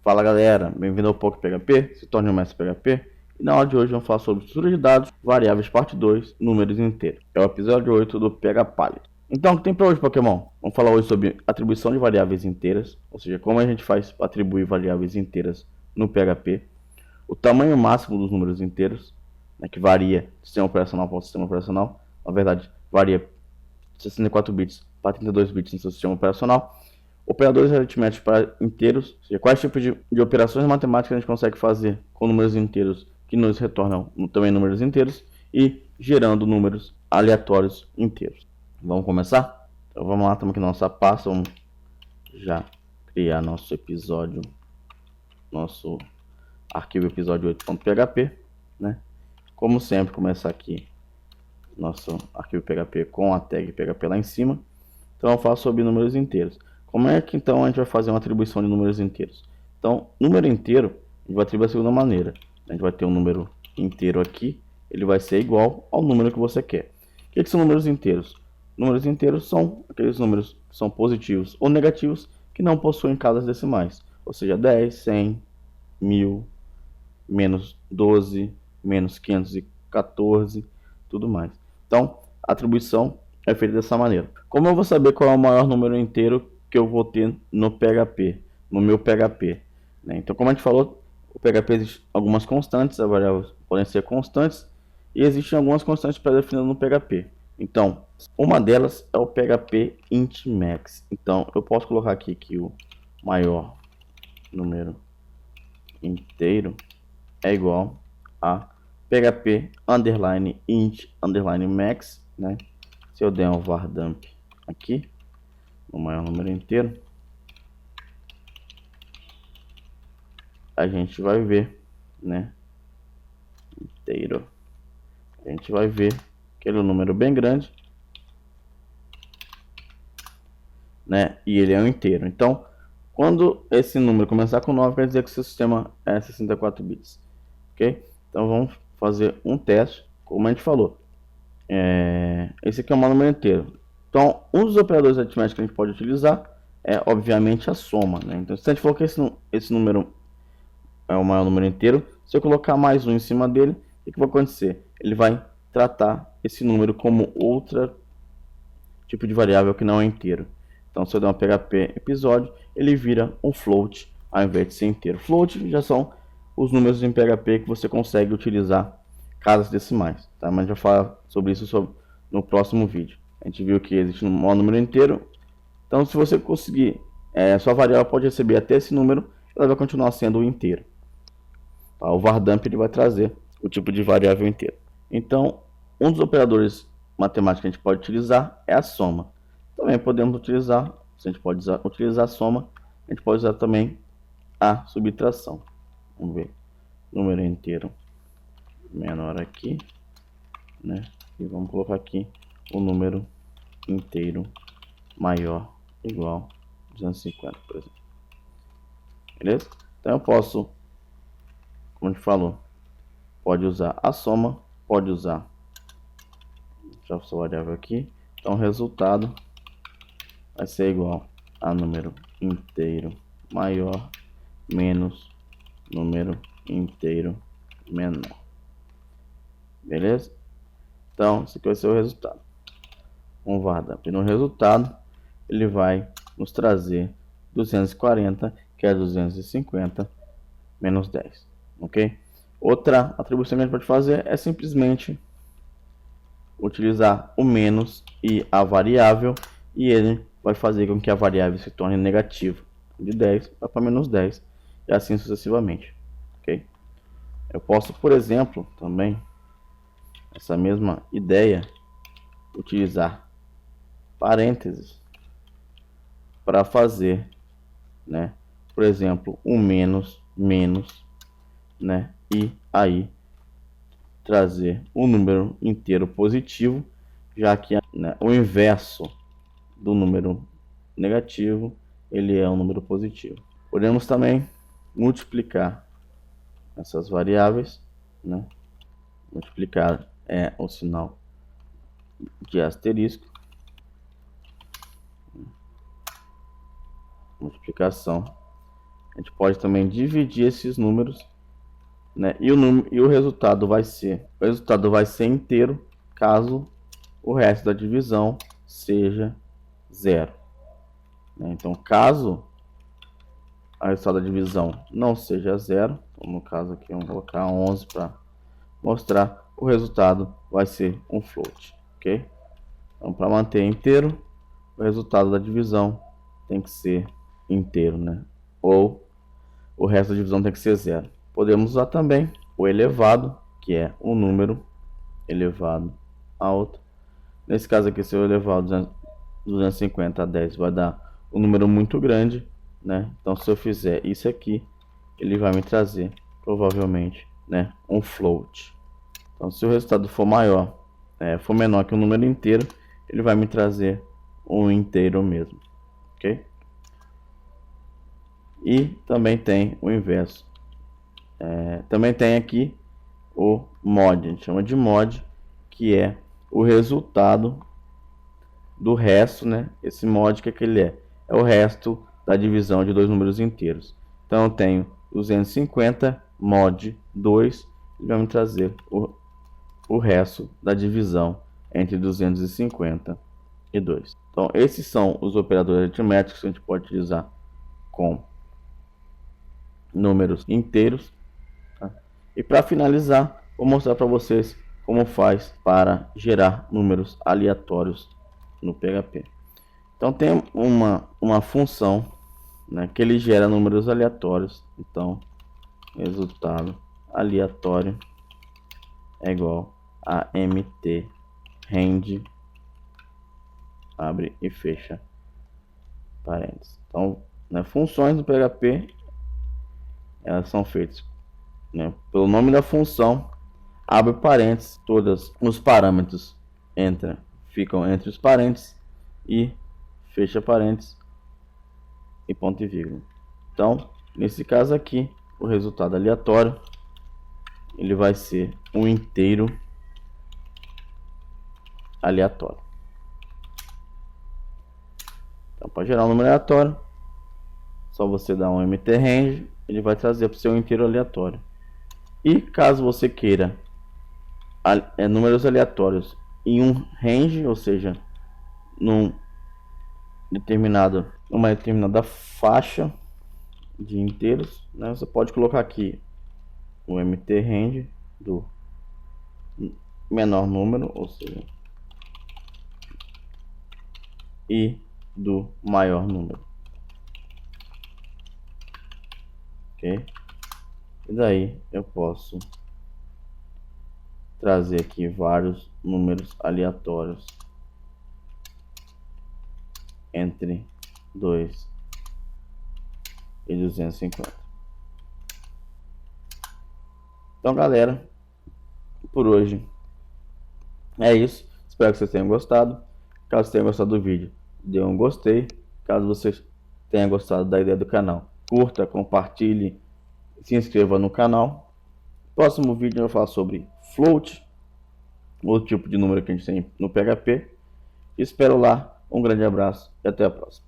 Fala galera, bem-vindo ao Poco PHP, se torne um mestre PHP. E na aula de hoje vamos falar sobre estrutura de dados, variáveis parte 2, números inteiros. É o episódio 8 do PHP. Então, o que tem para hoje, Pokémon? Vamos falar hoje sobre atribuição de variáveis inteiras, ou seja, como a gente faz para atribuir variáveis inteiras no PHP. O tamanho máximo dos números inteiros, né, que varia de sistema operacional para sistema operacional. Na verdade, varia de 64 bits para 32 bits no seu sistema operacional. Operadores aritméticos para inteiros, ou seja, quais tipos de operações matemáticas a gente consegue fazer com números inteiros que nos retornam também números inteiros e gerando números aleatórios inteiros. Vamos começar? Então vamos lá, estamos aqui na nossa pasta, vamos já criar nosso episódio, nosso arquivo episódio 8.php, né? Como sempre, começar aqui nosso arquivo PHP com a tag PHP lá em cima. Então eu faço sobre números inteiros. Como é que então a gente vai fazer uma atribuição de números inteiros? Então, número inteiro, a gente vai atribuir da segunda maneira. A gente vai ter um número inteiro aqui, ele vai ser igual ao número que você quer. O que são números inteiros? Números inteiros são aqueles números que são positivos ou negativos que não possuem casas decimais. Ou seja, 10, 100, 1000, menos 12, menos 514, tudo mais. Então, a atribuição é feita dessa maneira. Como eu vou saber qual é o maior número inteiro que eu vou ter no PHP, no meu PHP, né? Então, como a gente falou, o PHP existe algumas constantes, as variáveis podem ser constantes, e existem algumas constantes pré-definidas no PHP. Então, uma delas é o PHP int max. Então, eu posso colocar aqui que o maior número inteiro é igual a PHP underline int underline max, né? Se eu der um var dump aqui, o maior número inteiro, a gente vai ver, né? Inteiro. A gente vai ver que ele é um número bem grande, né? E ele é um inteiro. Então, quando esse número começar com 9, quer dizer que o seu sistema é 64 bits. Ok? Então, vamos fazer um teste, como a gente falou. Esse aqui é um número inteiro. Então, um dos operadores aritméticos que a gente pode utilizar é, obviamente, a soma, né? Então, se a gente for que esse número é o maior número inteiro, se eu colocar mais um em cima dele, o que vai acontecer? Ele vai tratar esse número como outro tipo de variável que não é inteiro. Então, se eu der um PHP episódio, ele vira um float ao invés de ser inteiro. Float já são os números em PHP que você consegue utilizar casas decimais, tá? Mas a gente vai falar sobre isso no próximo vídeo. A gente viu que existe um maior número inteiro. Então, se você conseguir, sua variável pode receber até esse número, ela vai continuar sendo inteiro. Tá? O var dump ele vai trazer o tipo de variável inteira. Então, um dos operadores matemáticos que a gente pode utilizar é a soma. Também podemos utilizar, se a gente pode utilizar a soma, a gente pode usar também a subtração. Vamos ver, número inteiro menor aqui, né? E vamos colocar aqui o número inteiro maior igual a 250, por exemplo. Beleza? Então eu posso, como a gente falou, pode usar a soma, pode usar, já essa variável aqui. Então o resultado vai ser igual a número inteiro maior menos número inteiro menor. Beleza? Então, esse aqui vai ser o resultado. Um var dump no resultado, ele vai nos trazer 240, que é 250 menos 10. Ok? Outra atribuição que a gente pode fazer é simplesmente utilizar o menos e a variável, e ele vai fazer com que a variável se torne negativa. De 10 vai para menos 10 e assim sucessivamente. Ok? Eu posso, por exemplo, também, essa mesma ideia, utilizar parênteses para fazer, né, por exemplo, um menos, né, e aí trazer um número inteiro positivo, já que, né, o inverso do número negativo ele é um número positivo. Podemos também multiplicar essas variáveis, né? Multiplicar é o sinal de asterisco, multiplicação A gente pode também dividir esses números, né? E o resultado vai ser inteiro caso o resto da divisão seja zero, né? Então, caso a resultado da divisão não seja zero, então, no caso aqui vamos colocar 11 para mostrar, o resultado vai ser um float, ok? Então, para manter inteiro, o resultado da divisão tem que ser inteiro, né? Ou o resto da divisão tem que ser zero. Podemos usar também o elevado, que é um número elevado a outro. Nesse caso aqui, se eu elevar 250 a 10, vai dar um número muito grande, né? Então, se eu fizer isso aqui, ele vai me trazer, provavelmente, né, um float. Então, se o resultado for maior, for menor que um número inteiro, ele vai me trazer um inteiro mesmo, ok? E também tem o inverso. Também tem aqui o mod, a gente chama de mod, que é o resultado do resto, né? Esse mod, que ele é? É o resto da divisão de dois números inteiros. Então eu tenho 250 mod 2, e vai me trazer o resto da divisão entre 250 e 2. Então esses são os operadores aritméticos que a gente pode utilizar com números inteiros. Tá? E para finalizar, vou mostrar para vocês como faz para gerar números aleatórios no PHP. Então tem uma função, né, que ele gera números aleatórios. Então resultado aleatório é igual a mtRand, abre e fecha parênteses. Então, né, funções do PHP, elas são feitas, né, pelo nome da função, abre parênteses, todos os parâmetros ficam entre os parênteses e fecha parênteses e ponto e vírgula. Então, nesse caso aqui, o resultado aleatório ele vai ser um inteiro aleatório. Então, para gerar um número aleatório, só você dar um mtRange, ele vai trazer para o seu inteiro aleatório. E caso você queira números aleatórios em um range, ou seja, numa determinada faixa de inteiros, né, você pode colocar aqui o mtRange do menor número, ou seja, e do maior número, ok? E daí eu posso trazer aqui vários números aleatórios entre 2 e 250. Então, galera, por hoje é isso. Espero que vocês tenham gostado. Caso tenham gostado do vídeo, dê um gostei. Caso você tenha gostado da ideia do canal, curta, compartilhe, se inscreva no canal. Próximo vídeo eu vou falar sobre float, outro tipo de número que a gente tem no PHP. Espero lá. Um grande abraço e até a próxima.